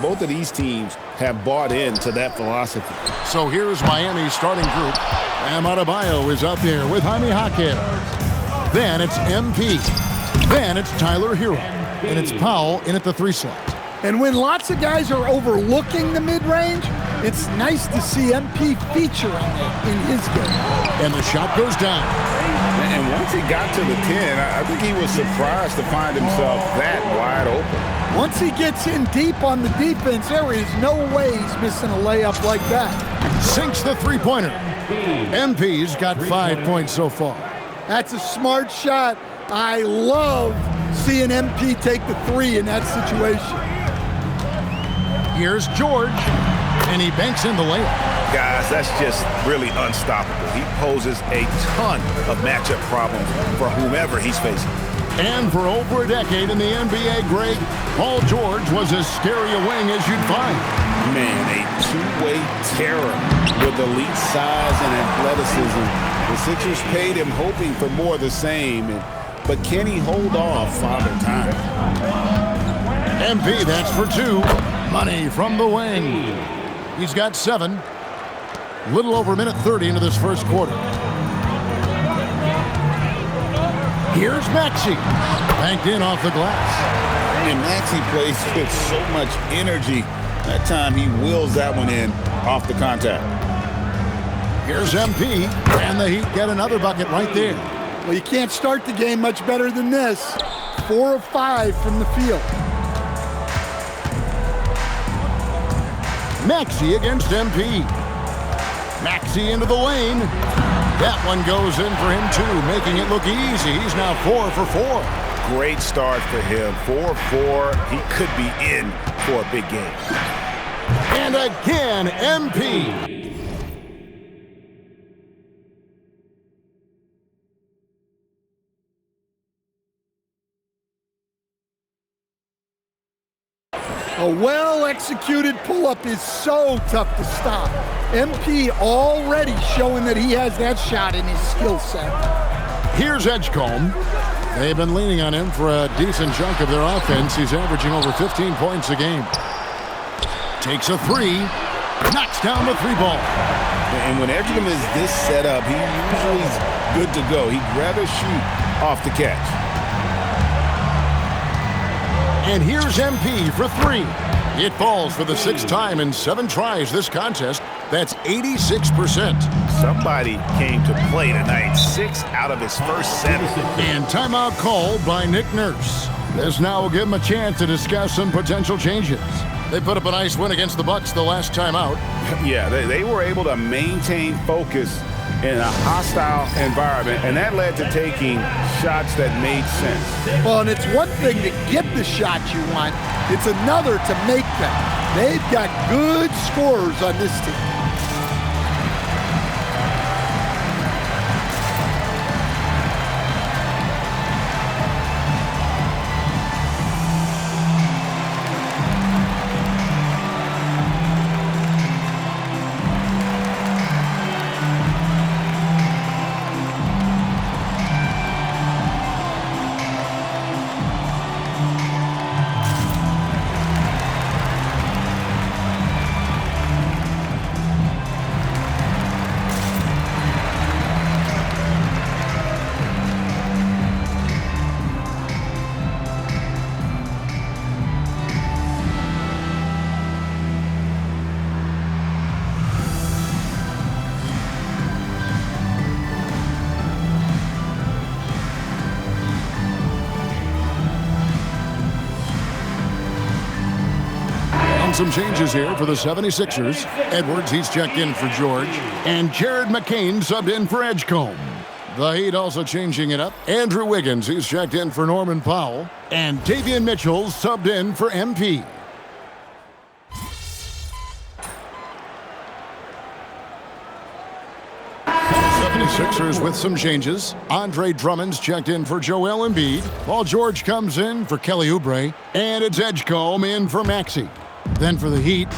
Both of these teams have bought into that philosophy. So here's Miami's starting group. Bam Adebayo is out there with Jaime Jaquez. Then it's MP. Then it's Tyler Hero. And it's Powell in at the 3 slot. And when lots of guys are overlooking the mid-range, it's nice to see MP featuring it in his game. And the shot goes down. And once he got to the 10, I think he was surprised to find himself that wide open. Once he gets in deep on the defense, there is no way he's missing a layup like that. Sinks the three-pointer. MP's got 5 points so far. That's a smart shot. I love seeing MP take the 3 in that situation. Here's George, and he banks in the layup. Guys, that's just really unstoppable. He poses a ton of matchup problems for whomever he's facing. And for over a decade in the NBA, Greg, Paul George was as scary a wing as you'd find. Man, a two-way terror with elite size and athleticism. The Sixers paid him hoping for more of the same, but can he hold off Father Time? MP, that's for 2. Money from the wing. He's got 7. A little over a minute 30 into this first quarter. Here's Maxey. Banked in off the glass. And Maxey plays with so much energy. That time he wheels that one in off the contact. Here's MP. And the Heat get another bucket right there. Well, you can't start the game much better than this. 4 of 5 from the field. Maxey against MP. Maxey into the lane. That one goes in for him too, making it look easy. He's now 4 for 4. Great start for him. 4-4. He could be in for a big game. And again, MP. A well-executed pull-up is so tough to stop. MP already showing that he has that shot in his skill set. Here's Edgecombe. They've been leaning on him for a decent chunk of their offense. He's averaging over 15 points a game. Takes a 3. Knocks down the 3 ball. And when Edgecombe is this set up, he usually is good to go. He'd rather shoot off the catch. And here's MP for 3. It falls for the 6th time in 7 tries this contest. That's 86%. Somebody came to play tonight. 6 out of his first 7. And timeout called by Nick Nurse. This now will give him a chance to discuss some potential changes. They put up a nice win against the Bucks the last time out. Yeah, they were able to maintain focus in a hostile environment, and that led to taking shots that made sense. Well, and it's one thing to get the shot you want. It's another to make them. They've got good scorers on this team. Some changes here for the 76ers. Edwards, he's checked in for George. And Jared McCain subbed in for Edgecombe. The Heat also changing it up. Andrew Wiggins, he's checked in for Norman Powell. And Davion Mitchell subbed in for MP. Sixers with some changes. Andre Drummond's checked in for Joel Embiid. Paul George comes in for Kelly Oubre. And it's Edgecombe in for Maxey. Then for the Heat,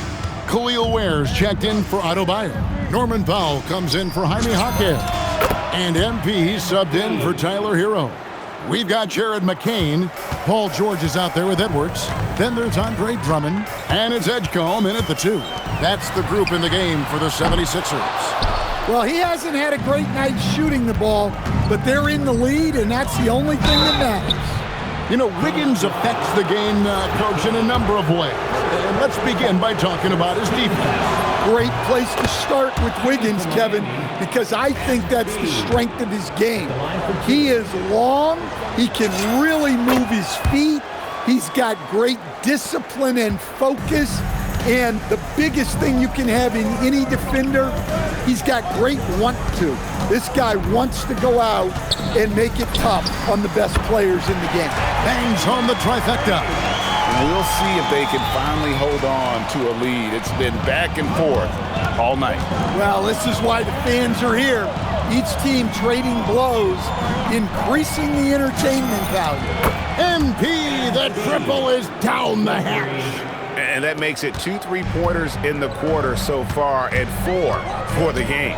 Khalil Ware's checked in for Adebayo. Norman Powell comes in for Jaime Jaquez. And MP subbed in for Tyler Hero. We've got Jared McCain. Paul George is out there with Edwards. Then there's Andre Drummond. And it's Edgecombe in at the 2. That's the group in the game for the 76ers. Well, he hasn't had a great night shooting the ball, but they're in the lead, and that's the only thing that matters. You know, Wiggins affects the game, Coach, in a number of ways. And let's begin by talking about his defense. Great place to start with Wiggins, Kevin, because I think that's the strength of his game. He is long. He can really move his feet. He's got great discipline and focus. And the biggest thing you can have in any defender, he's got great want to. This guy wants to go out and make it tough on the best players in the game. Bangs home the trifecta. And we'll see if they can finally hold on to a lead. It's been back and forth all night. Well, this is why the fans are here. Each team trading blows, increasing the entertainment value. MP, the triple is down the hatch. And that makes it 2 3-pointers in the quarter so far and 4 for the game.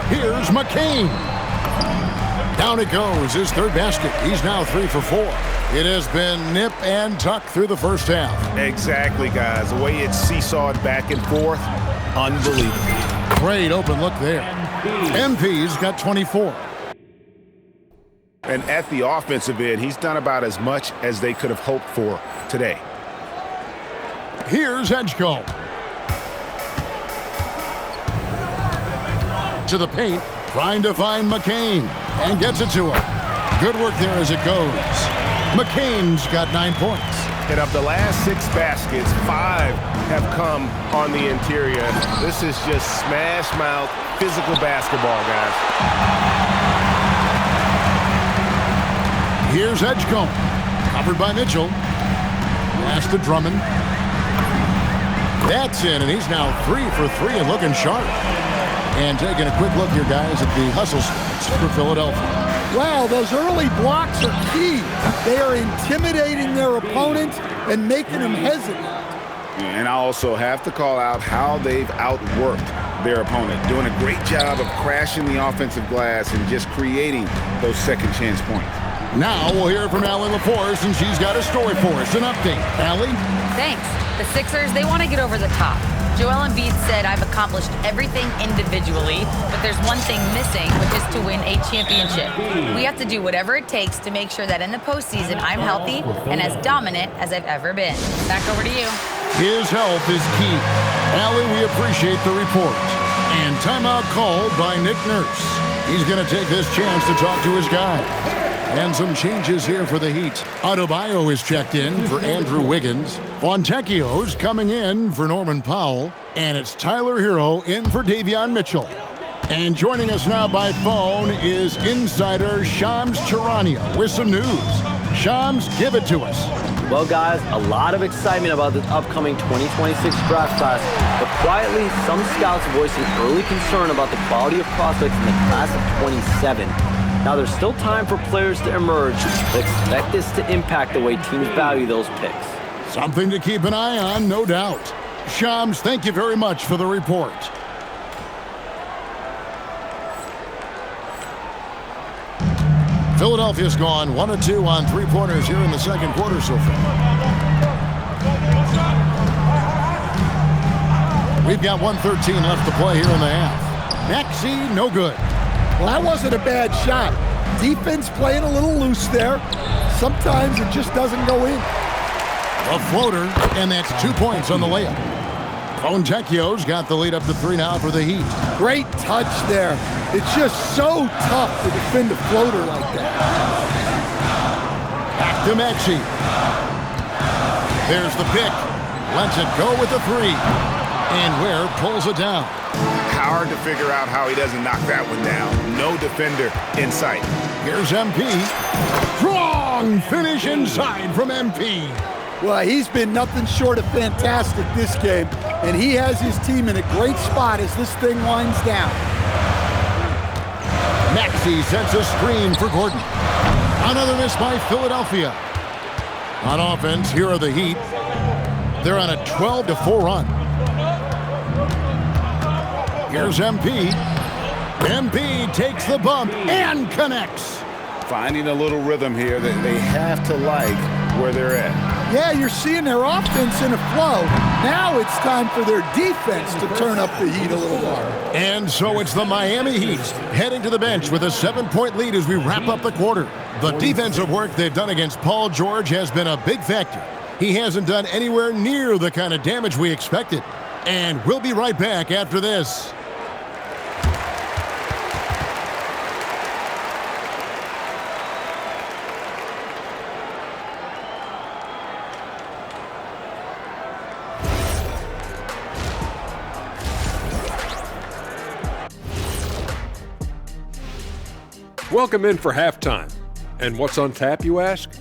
Here's McCain. Down it goes, his third basket. He's now 3 for 4. It has been nip and tuck through the first half. Exactly, guys. The way it's seesawed back and forth, unbelievable. Great open look there. MP's got 24. And at the offensive end, he's done about as much as they could have hoped for today. Here's Edgecombe. To the paint, trying to find McCain, and gets it to him. Good work there as it goes. McCain's got 9 points. And of the last 6 baskets, 5 have come on the interior. This is just smash mouth, physical basketball, guys. Here's Edgecombe, covered by Mitchell. Pass to Drummond. That's in, and he's now 3 for 3 and looking sharp. And taking a quick look here, guys, at the hustle stats for Philadelphia. Wow, those early blocks are key. They are intimidating their opponent and making them hesitant. And I also have to call out how they've outworked their opponent, doing a great job of crashing the offensive glass and just creating those second chance points. Now we'll hear from Allie LaForce, and she's got a story for us. An update. Allie? Thanks. The Sixers, they want to get over the top. Joel Embiid said, I've accomplished everything individually, but there's one thing missing, which is to win a championship. We have to do whatever it takes to make sure that in the postseason, I'm healthy and as dominant as I've ever been. Back over to you. His health is key. Allie, we appreciate the report. And timeout called by Nick Nurse. He's going to take this chance to talk to his guys. And some changes here for the Heat. Adebayo is checked in for Andrew Wiggins. Fontecchio's coming in for Norman Powell. And it's Tyler Hero in for Davion Mitchell. And joining us now by phone is insider Shams Charania with some news. Shams, give it to us. Well, guys, a lot of excitement about this upcoming 2026 draft class, but quietly, some scouts voicing early concern about the quality of prospects in the class of 27. Now, there's still time for players to emerge, but expect this to impact the way teams value those picks. Something to keep an eye on, no doubt. Shams, thank you very much for the report. Philadelphia's gone 1 of 2 on 3-pointers here in the second quarter so far. We've got 1:13 left to play here in the half. Maxey, no good. Well, that wasn't a bad shot. Defense playing a little loose there. Sometimes it just doesn't go in. A floater, and that's 2 points on the layup. Fontecchio's got the lead up to 3 now for the Heat. Great touch there. It's just so tough to defend a floater like that. Back to Maxey. There's the pick. Lets it go with the 3. And Ware pulls it down. Hard to figure out how he doesn't knock that one down. No defender in sight. Here's MP. Strong finish inside from MP. Well, he's been nothing short of fantastic this game, and he has his team in a great spot as this thing winds down. Maxey sets a screen for Gordon. Another miss by Philadelphia. On offense, here are the Heat. They're on a 12-4 run. Here's MP. Embiid takes the bump and connects. Finding a little rhythm here that they have to like where they're at. Yeah, you're seeing their offense in a flow. Now it's time for their defense to turn up the heat a little more. And so it's the Miami Heat heading to the bench with a 7-point lead as we wrap up the quarter. The defensive work they've done against Paul George has been a big factor. He hasn't done anywhere near the kind of damage we expected. And we'll be right back after this. Welcome in for halftime. And what's on tap, you ask?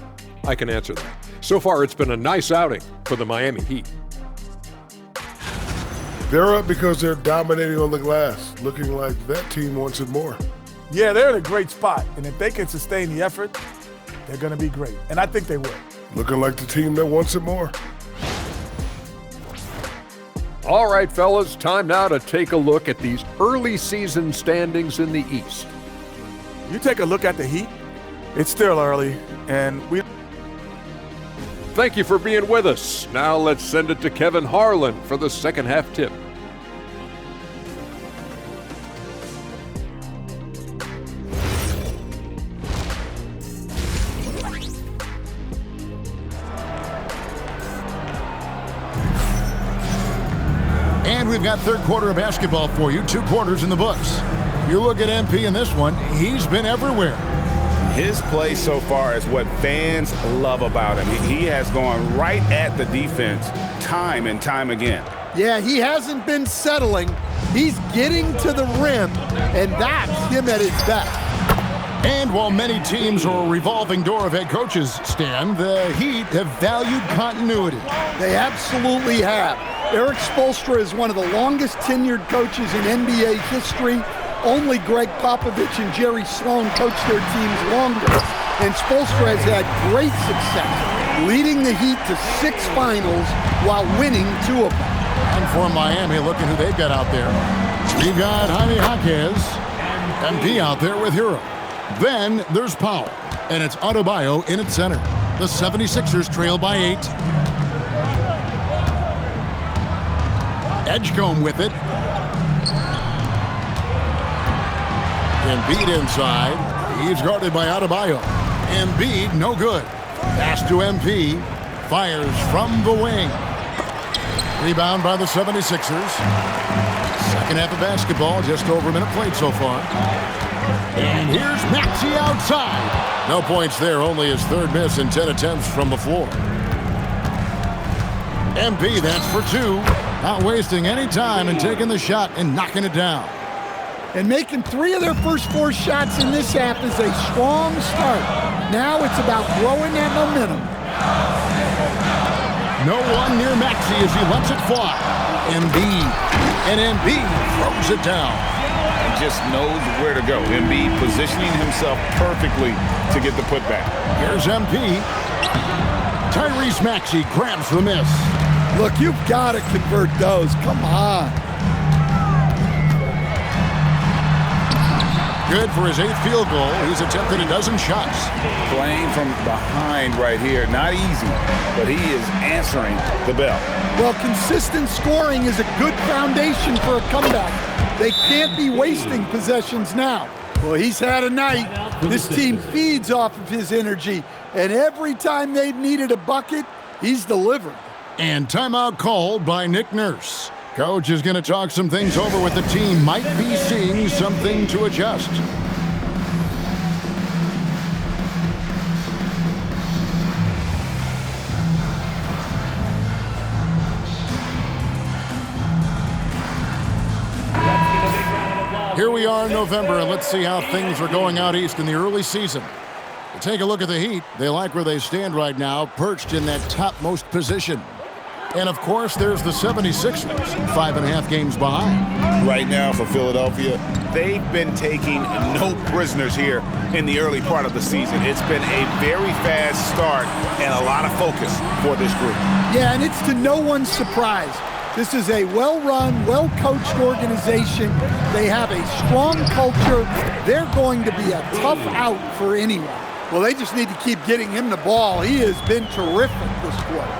I can answer that. So far, it's been a nice outing for the Miami Heat. They're up because they're dominating on the glass, looking like that team wants it more. Yeah, they're in a great spot, and if they can sustain the effort, they're going to be great, and I think they will. Looking like the team that wants it more. All right, fellas, time now to take a look at these early season standings in the East. You take a look at the Heat, it's still early, and Thank you for being with us. Now let's send it to Kevin Harlan for the second half tip. And we've got third quarter of basketball for you, 2 quarters in the books. You look at MP in this one, he's been everywhere. His play so far is what fans love about him. He has gone right at the defense time and time again. Yeah, he hasn't been settling. He's getting to the rim, and that's him at his best. And while many teams are a revolving door of head coaches, Stan, the Heat have valued continuity. They absolutely have. Eric Spoelstra is one of the longest tenured coaches in NBA history. Only Greg Popovich and Jerry Sloan coached their teams longer. And Spoelstra has had great success, leading the Heat to 6 finals while winning 2 of them. And for Miami, look at who they've got out there. We've got Jaime Jaquez, MP out there with Hero. Then there's Powell, and it's Adebayo in at center. The 76ers trail by 8. Edgecombe with it. Embiid inside. He's guarded by Adebayo. Embiid, no good. Pass to MP. Fires from the wing. Rebound by the 76ers. Second half of basketball, just over a minute played so far. And here's Maxey outside. No points there, only his 3rd miss in 10 attempts from the floor. MP, that's for 2. Not wasting any time and taking the shot and knocking it down. And making 3 of their first 4 shots in this half is a strong start. Now it's about growing that momentum. No one near Maxey as he lets it fly. Embiid. And Embiid throws it down. He just knows where to go. Embiid positioning himself perfectly to get the putback. Here's MP. Tyrese Maxey grabs the miss. Look, you've got to convert those. Come on. Good for his 8th field goal. He's attempted a dozen shots. Playing from behind right here. Not easy, but he is answering the bell. Well, consistent scoring is a good foundation for a comeback. They can't be wasting possessions now. Well, he's had a night. This team feeds off of his energy, and every time they've needed a bucket, he's delivered. And timeout called by Nick Nurse. Coach is going to talk some things over with the team. Might be seeing something to adjust. Here we are in November, and let's see how things are going out east in the early season. To take a look at the Heat, they like where they stand right now, perched in that topmost position. And, of course, there's the 76ers, 5.5 games behind. Right now for Philadelphia, they've been taking no prisoners here in the early part of the season. It's been a very fast start and a lot of focus for this group. Yeah, and it's to no one's surprise. This is a well-run, well-coached organization. They have a strong culture. They're going to be a tough out for anyone. Well, they just need to keep getting him the ball. He has been terrific this quarter.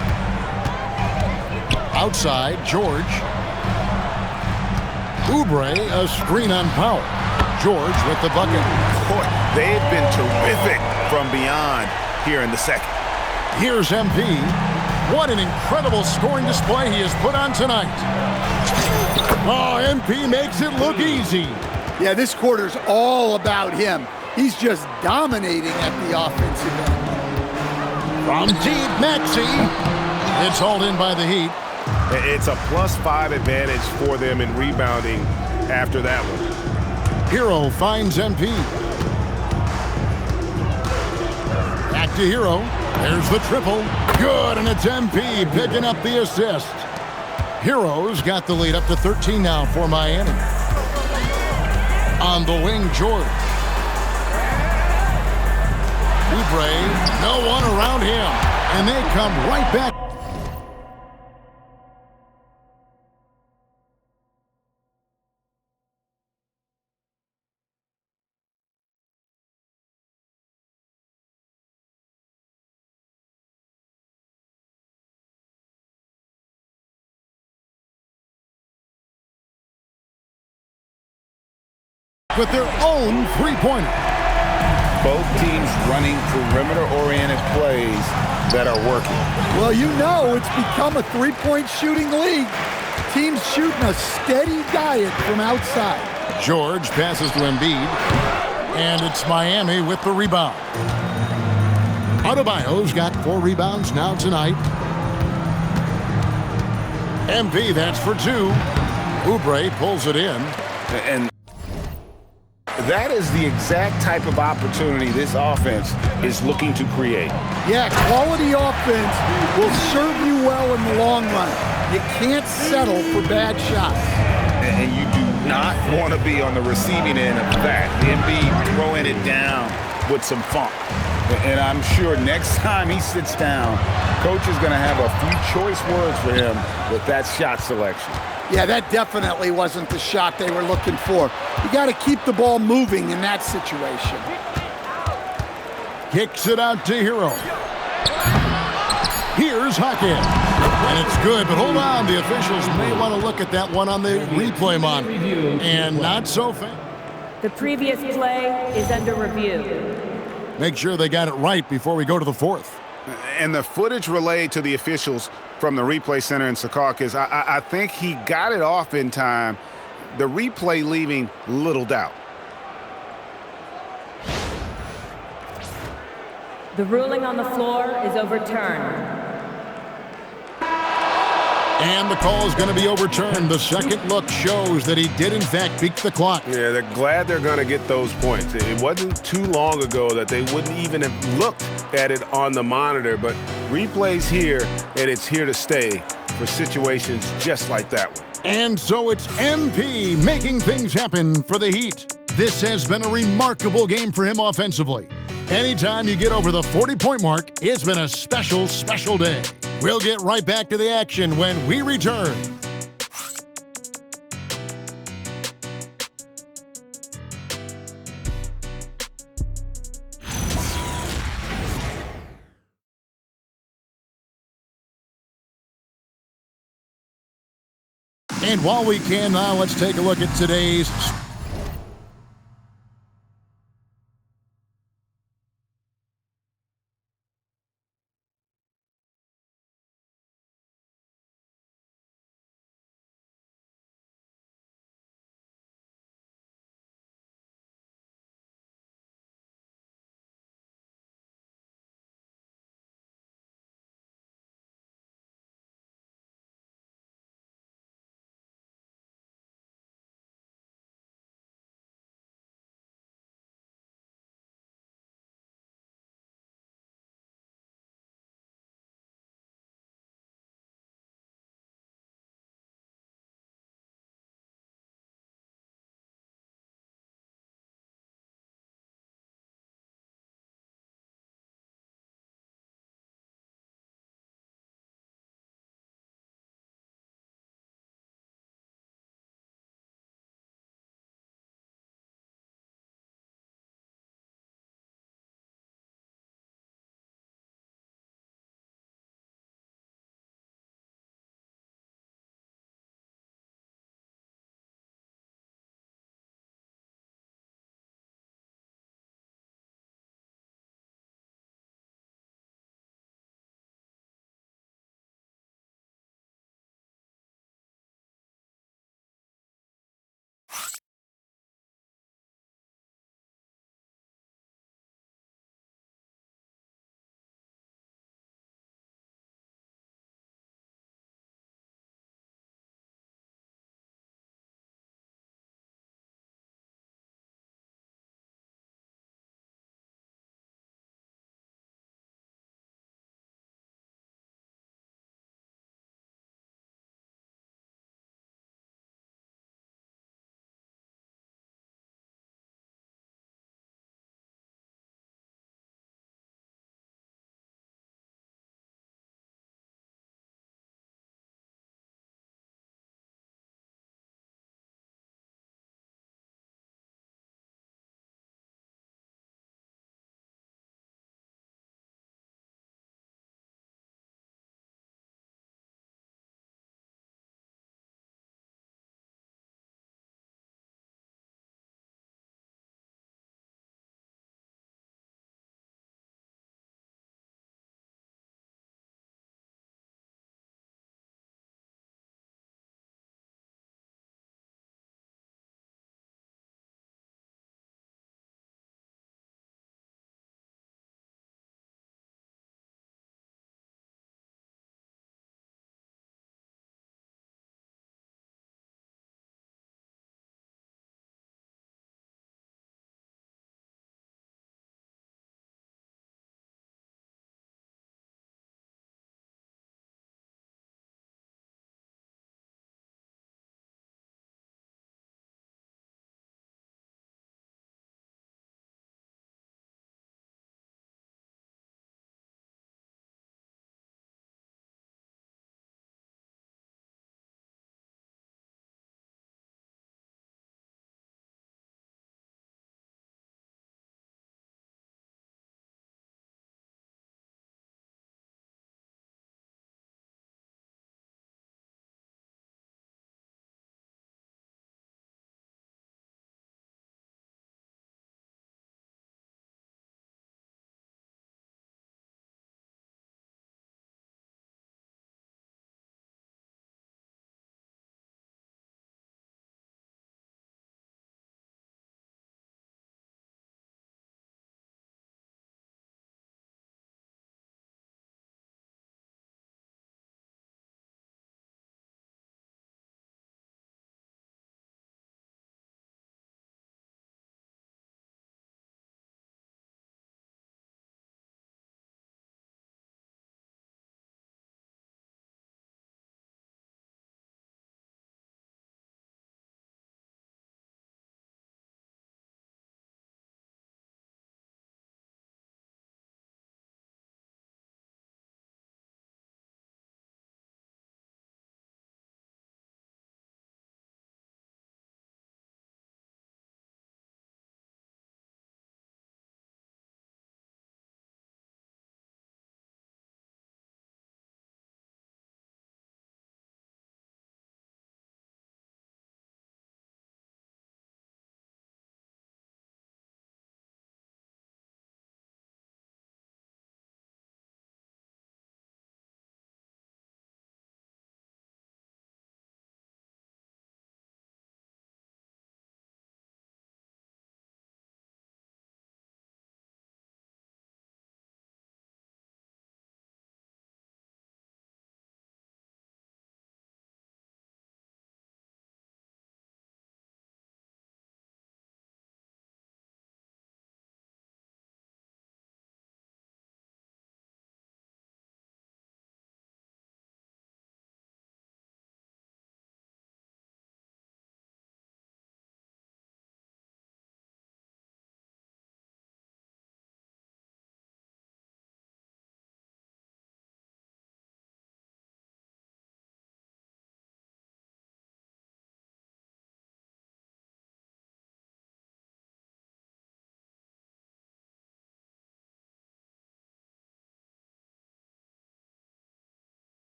Outside, George. Oubre, a screen on Powell. George with the bucket. Boy, they've been terrific from beyond here in the second. Here's MP. What an incredible scoring display he has put on tonight. Oh, MP makes it look easy. Yeah, this quarter's all about him. He's just dominating at the offensive end. From deep, Maxey. It's hauled in by the Heat. It's a +5 advantage for them in rebounding after that one. Hero finds MP. Back to Hero. There's the triple. Good, and it's MP picking up the assist. Hero's got the lead up to 13 now for Miami. On the wing, George. Oubre, no one around him. And they come right back. With their own three-pointer. Both teams running perimeter-oriented plays that are working. Well, you know it's become a three-point shooting league. Teams shooting a steady diet from outside. George passes to Embiid, and it's Miami with the rebound. Adebayo's got 4 rebounds now tonight. MP, that's for 2. Oubre pulls it in. And that is the exact type of opportunity this offense is looking to create. Yeah, quality offense will serve you well in the long run. You can't settle for bad shots. And you do not want to be on the receiving end of that. Embiid throwing it down with some funk. And I'm sure next time he sits down, coach is going to have a few choice words for him with that shot selection. Yeah, that definitely wasn't the shot they were looking for. You got to keep the ball moving in that situation. Kicks it out to Hero. Here's Hawkins. And it's good, but hold on. The officials may want to look at that one on the replay monitor. And not so fast. The previous play is under review. Make sure they got it right before we go to the fourth. And the footage relayed to the officials from the replay center in Secaucus, I think he got it off in time. The replay leaving little doubt. The ruling on the floor is overturned. And the call is going to be overturned. The second look shows that he did, in fact, beat the clock. Yeah, they're glad they're going to get those points. It wasn't too long ago that they wouldn't even have looked at it on the monitor, but replay's here, and it's here to stay for situations just like that one. And so it's MP making things happen for the Heat. This has been a remarkable game for him offensively. Anytime you get over the 40-point mark, it's been a special, special day. We'll get right back to the action when we return. And while we can now, let's take a look at today's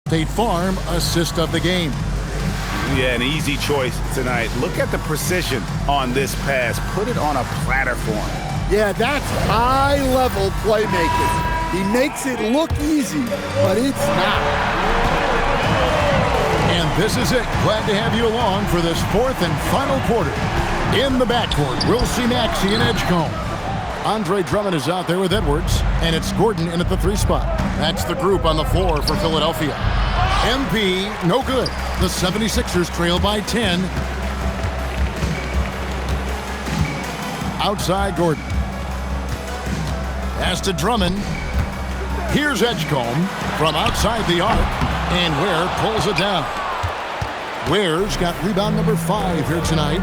State Farm assist of the game. Yeah, an easy choice tonight. Look at the precision on this pass. Put it on a platter for him. Yeah, that's high-level playmaking. He makes it look easy, but it's not. And this is it. Glad to have you along for this fourth and final quarter. In the backcourt, we'll see Maxey and Edgecombe. Andre Drummond is out there with Edwards, and it's Gordon in at the 3 spot. That's the group on the floor for Philadelphia. MP, no good. The 76ers trail by 10. Outside Gordon. Pass to Drummond. Here's Edgecombe from outside the arc, and Ware pulls it down. Ware's got rebound number 5 here tonight.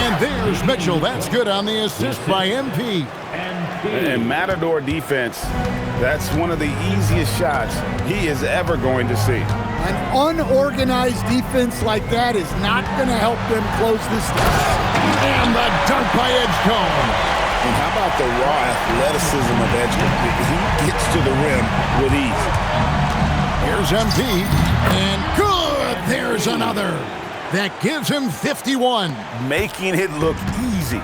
And there's Mitchell. That's good on the assist by MP. And Matador defense, that's one of the easiest shots he is ever going to see. An unorganized defense like that is not going to help them close this down. And the dunk by Edgecombe. And how about the raw athleticism of Edgecombe? He gets to the rim with ease. Here's MP, and good! There's another. That gives him 51. Making it look easy.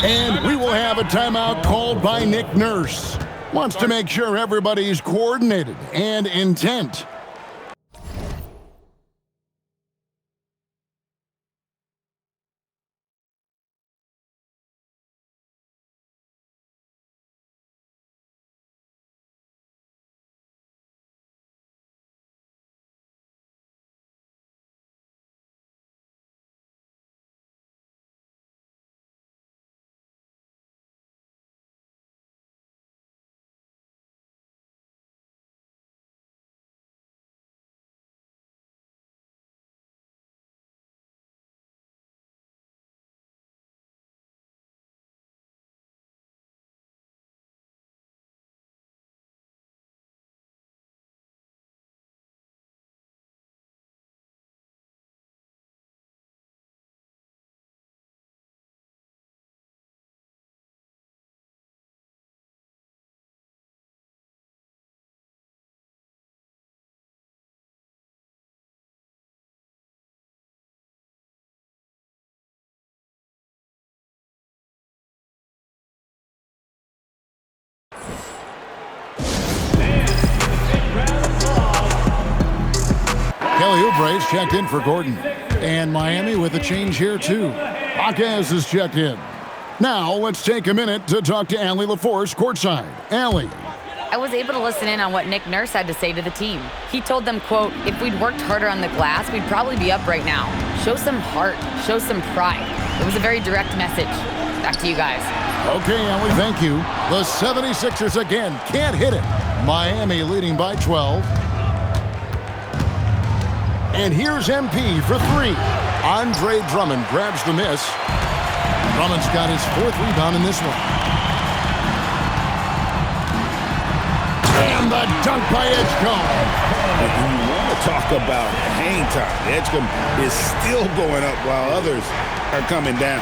And we will have a timeout called by Nick Nurse. Wants to make sure everybody's coordinated and intent. Kelly Oubre's checked in for Gordon. And Miami with a change here, too. Jaquez is checked in. Now, let's take a minute to talk to Allie LaForce courtside. Allie. I was able to listen in on what Nick Nurse had to say to the team. He told them, quote, if we'd worked harder on the glass, we'd probably be up right now. Show some heart. Show some pride. It was a very direct message. Back to you guys. Okay, Allie, thank you. The 76ers again can't hit it. Miami leading by 12. And here's MP for 3. Andre Drummond grabs the miss. Drummond's got his 4th rebound in this one. And the dunk by Edgecombe. If you want to talk about hang time, Edgecombe is still going up while others are coming down.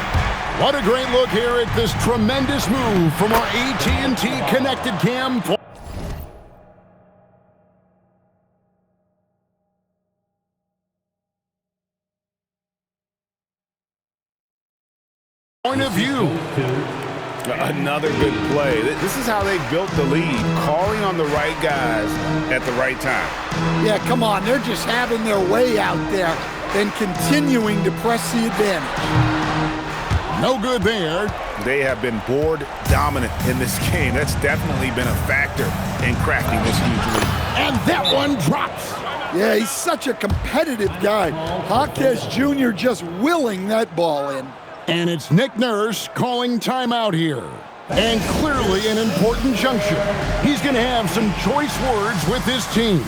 What a great look here at this tremendous move from our AT&T Connected Cam. Point of view. Another good play. This is how they built the lead, calling on the right guys at the right time. Yeah, come on. They're just having their way out there and continuing to press the advantage. No good there. They have been board dominant in this game. That's definitely been a factor in cracking this huge lead. And that one drops. Yeah, he's such a competitive guy. Jaquez Jr. just willing that ball in. And it's Nick Nurse calling timeout here. And clearly an important juncture. He's going to have some choice words with his team.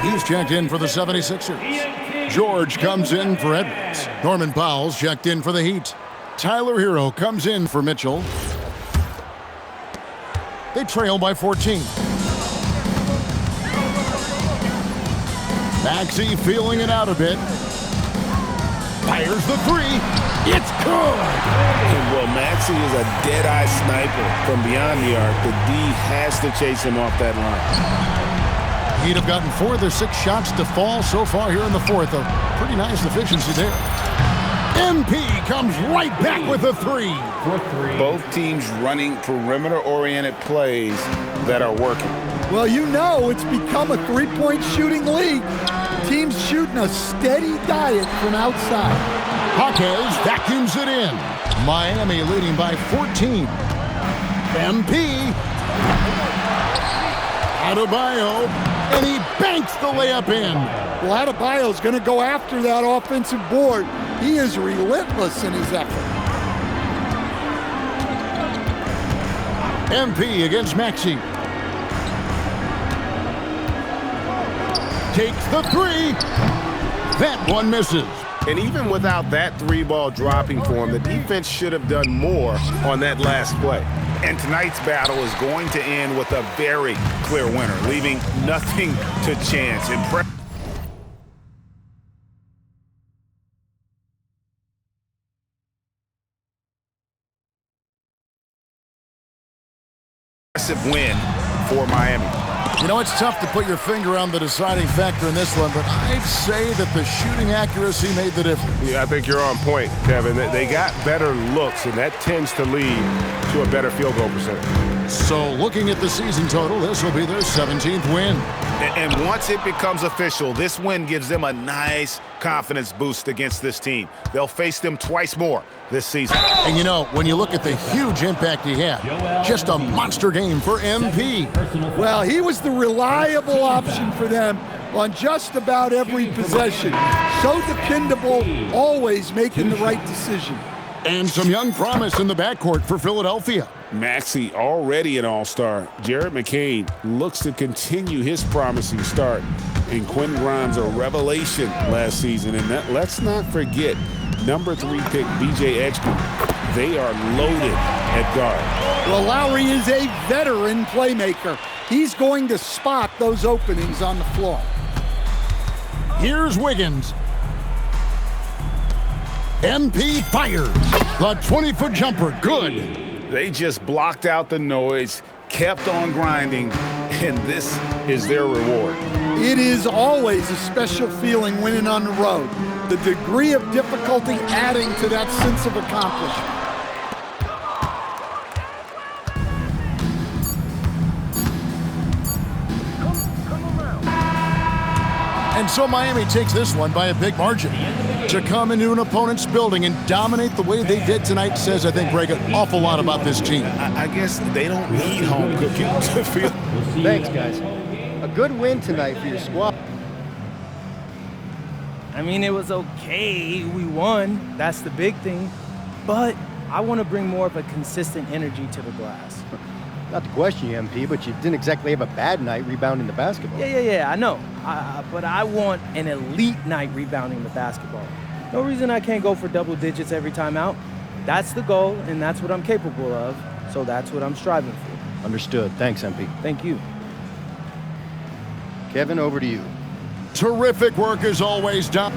He's checked in for the 76ers. George comes in for Edwards. Norman Powell's checked in for the Heat. Tyler Hero comes in for Mitchell. They trail by 14. Maxey feeling it out a bit. Fires the three. It's good. And well, Maxey is a dead-eye sniper from beyond the arc. The D has to chase him off that line. He'd have gotten 4 of their 6 shots to fall so far here in the fourth. A pretty nice efficiency there. MP comes right back with a 3. Both teams running perimeter-oriented plays that are working. Well, you know it's become a three-point shooting league. Teams shooting a steady diet from outside. Jaquez vacuums it in. Miami leading by 14. MP. Adebayo. And he banks the layup in. Well, Adebayo's going to go after that offensive board. He is relentless in his effort. MP against Maxey. Takes the 3. That one misses. And even without that 3-ball dropping for him, the defense should have done more on that last play. And tonight's battle is going to end with a very clear winner, leaving nothing to chance. Impressive win for Miami. You know, it's tough to put your finger on the deciding factor in this one, but I'd say that the shooting accuracy made the difference. Yeah, I think you're on point, Kevin. They got better looks, and that tends to lead to a better field goal percentage. So looking at the season total, this will be their 17th win. And once it becomes official, this win gives them a nice confidence boost against this team. They'll face them twice more this season. And you know, when you look at the huge impact he had, just a monster game for MP. Well, he was the reliable option for them on just about every possession. So dependable, always making the right decision. And some young promise in the backcourt for Philadelphia. Maxey already an all-star. Jared McCain looks to continue his promising start. And Quinn Grimes a revelation last season. And let's not forget, number 3 pick B.J. Edgecombe. They are loaded at guard. Well, Lowry is a veteran playmaker. He's going to spot those openings on the floor. Here's Wiggins. MP fires. The 20-foot jumper, good. They just blocked out the noise, kept on grinding, and this is their reward. It is always a special feeling winning on the road. The degree of difficulty adding to that sense of accomplishment. And so Miami takes this one by a big margin. To come into an opponent's building and dominate the way they did tonight says, I think, Greg, an awful lot about this team. I guess they don't need home cooking to feel. Thanks, guys. A good win tonight for your squad. I mean, it was okay. We won. That's the big thing. But I want to bring more of a consistent energy to the glass. Not to question you, MP, but you didn't exactly have a bad night rebounding the basketball. Yeah, I know. But I want an elite night rebounding the basketball. No reason I can't go for double digits every time out. That's the goal, and that's what I'm capable of, so that's what I'm striving for. Understood. Thanks, MP. Thank you. Kevin, over to you. Terrific work as always, Dom.